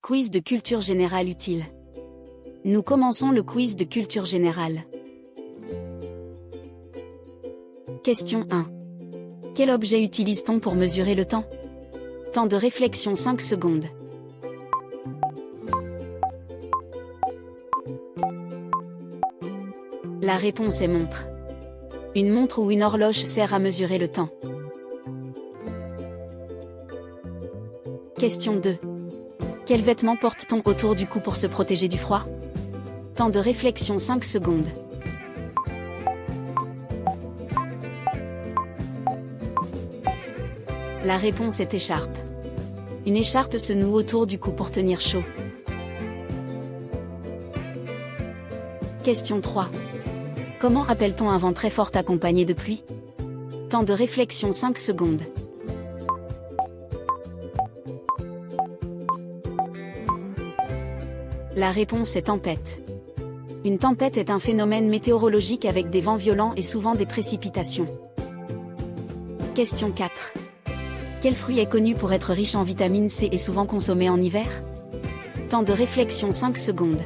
Quiz de culture générale utile. Nous commençons le quiz de culture générale. Question 1. Quel objet utilise-t-on pour mesurer le temps? Temps de réflexion 5 secondes. La réponse est montre. Une montre ou une horloge sert à mesurer le temps. Question 2. Quel vêtement porte-t-on autour du cou pour se protéger du froid? Temps de réflexion 5 secondes. La réponse est écharpe. Une écharpe se noue autour du cou pour tenir chaud. Question 3. Comment appelle-t-on un vent très fort accompagné de pluie? Temps de réflexion 5 secondes. La réponse est tempête. Une tempête est un phénomène météorologique avec des vents violents et souvent des précipitations. Question 4. Quel fruit est connu pour être riche en vitamine C et souvent consommé en hiver? Temps de réflexion 5 secondes.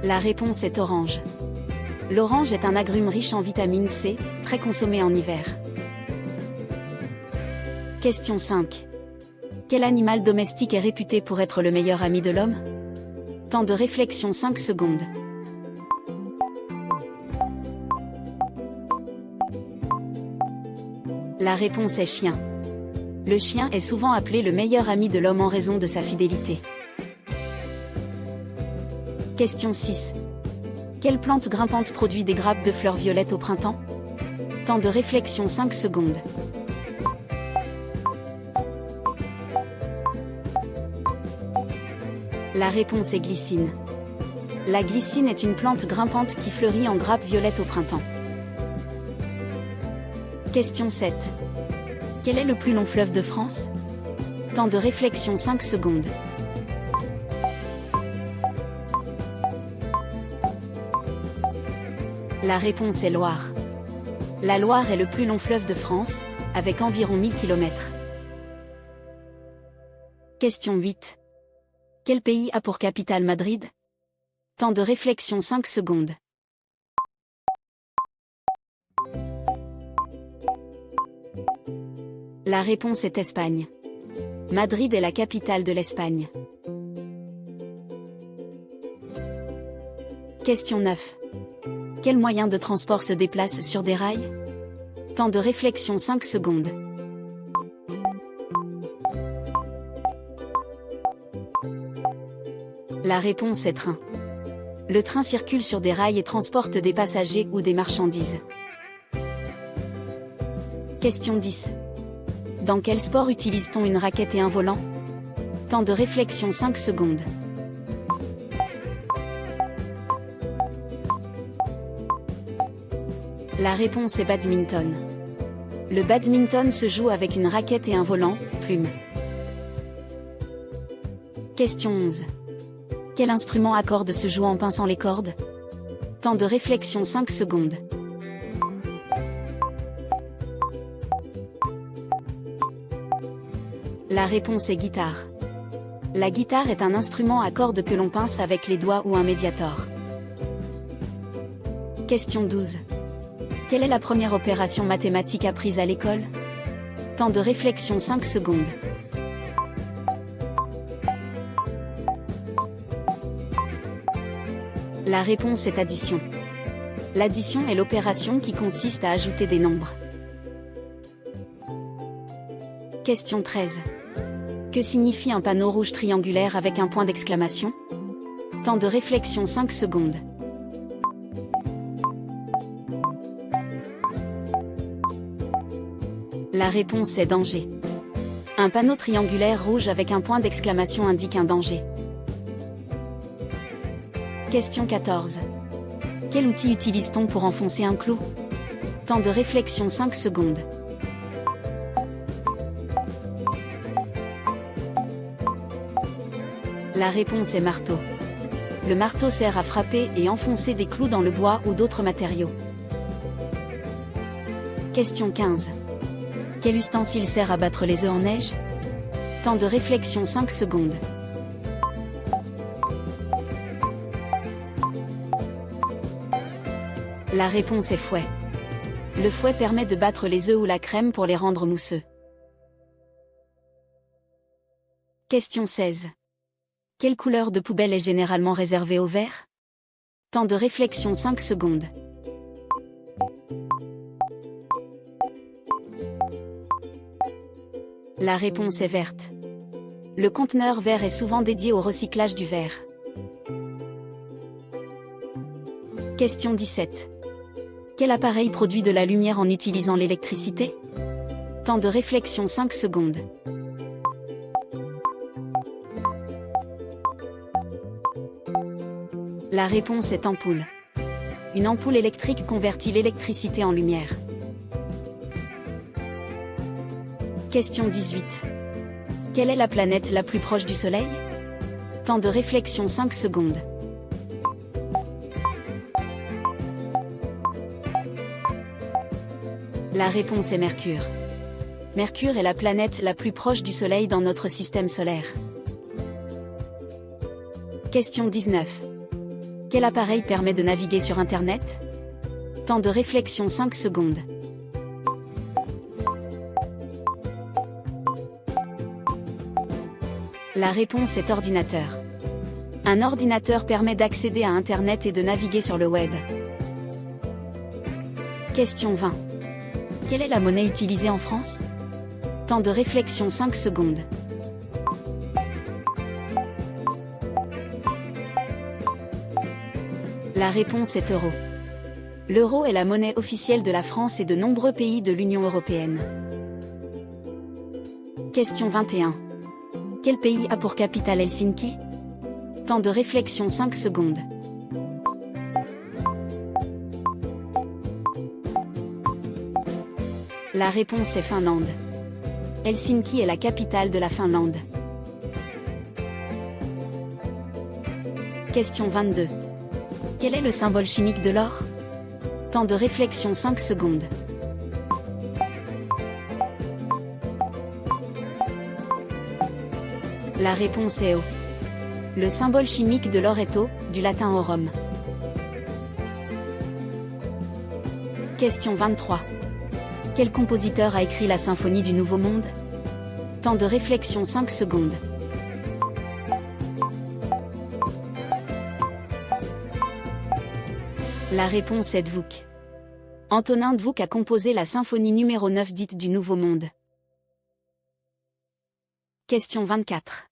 La réponse est orange. L'orange est un agrume riche en vitamine C, très consommé en hiver. Question 5. Quel animal domestique est réputé pour être le meilleur ami de l'homme? Temps de réflexion 5 secondes. La réponse est chien. Le chien est souvent appelé le meilleur ami de l'homme en raison de sa fidélité. Question 6. Quelle plante grimpante produit des grappes de fleurs violettes au printemps? Temps de réflexion 5 secondes. La réponse est glycine. La glycine est une plante grimpante qui fleurit en grappes violettes au printemps. Question 7. Quel est le plus long fleuve de France? Temps de réflexion 5 secondes. La réponse est Loire. La Loire est le plus long fleuve de France, avec environ 1000 km. Question 8. Quel pays a pour capitale Madrid? Temps de réflexion 5 secondes. La réponse est Espagne. Madrid est la capitale de l'Espagne. Question 9. Quel moyen de transport se déplace sur des rails? Temps de réflexion 5 secondes. La réponse est train. Le train circule sur des rails et transporte des passagers ou des marchandises. Question 10. Dans quel sport utilise-t-on une raquette et un volant? Temps de réflexion 5 secondes. La réponse est badminton. Le badminton se joue avec une raquette et un volant, plume. Question 11. Quel instrument à cordes se joue en pinçant les cordes? Temps de réflexion 5 secondes. La réponse est guitare. La guitare est un instrument à cordes que l'on pince avec les doigts ou un médiator. Question 12. Quelle est la première opération mathématique apprise à l'école? Temps de réflexion 5 secondes. La réponse est addition. L'addition est l'opération qui consiste à ajouter des nombres. Question 13. Que signifie un panneau rouge triangulaire avec un point d'exclamation? Temps de réflexion 5 secondes. La réponse est danger. Un panneau triangulaire rouge avec un point d'exclamation indique un danger. Question 14. Quel outil utilise-t-on pour enfoncer un clou? Temps de réflexion 5 secondes. La réponse est marteau. Le marteau sert à frapper et enfoncer des clous dans le bois ou d'autres matériaux. Question 15. Quel ustensile sert à battre les œufs en neige? Temps de réflexion 5 secondes. La réponse est fouet. Le fouet permet de battre les œufs ou la crème pour les rendre mousseux. Question 16. Quelle couleur de poubelle est généralement réservée au vert? Temps de réflexion 5 secondes. La réponse est verte. Le conteneur vert est souvent dédié au recyclage du verre. Question 17. Quel appareil produit de la lumière en utilisant l'électricité? Temps de réflexion 5 secondes. La réponse est ampoule. Une ampoule électrique convertit l'électricité en lumière. Question 18. Quelle est la planète la plus proche du Soleil? Temps de réflexion 5 secondes. La réponse est Mercure. Mercure est la planète la plus proche du Soleil dans notre système solaire. Question 19. Quel appareil permet de naviguer sur Internet? Temps de réflexion 5 secondes. La réponse est ordinateur. Un ordinateur permet d'accéder à Internet et de naviguer sur le web. Question 20. Quelle est la monnaie utilisée en France? Temps de réflexion 5 secondes. La réponse est euro. L'euro est la monnaie officielle de la France et de nombreux pays de l'Union européenne. Question 21. Quel pays a pour capitale Helsinki? Temps de réflexion 5 secondes. La réponse est Finlande. Helsinki est la capitale de la Finlande. Question 22. Quel est le symbole chimique de l'or? Temps de réflexion 5 secondes. La réponse est O. Le symbole chimique de l'or est O, du latin aurum. Question 23. Quel compositeur a écrit la symphonie du Nouveau Monde? Temps de réflexion 5 secondes. La réponse est Dvouk. Antonin Dvouk a composé la symphonie numéro 9 dite du Nouveau Monde. Question 24.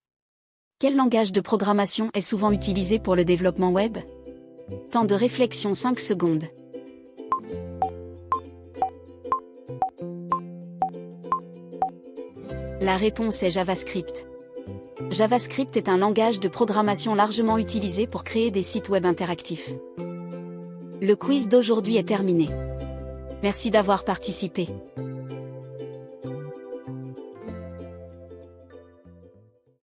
Quel langage de programmation est souvent utilisé pour le développement web? Temps de réflexion 5 secondes. La réponse est JavaScript. JavaScript est un langage de programmation largement utilisé pour créer des sites web interactifs. Le quiz d'aujourd'hui est terminé. Merci d'avoir participé.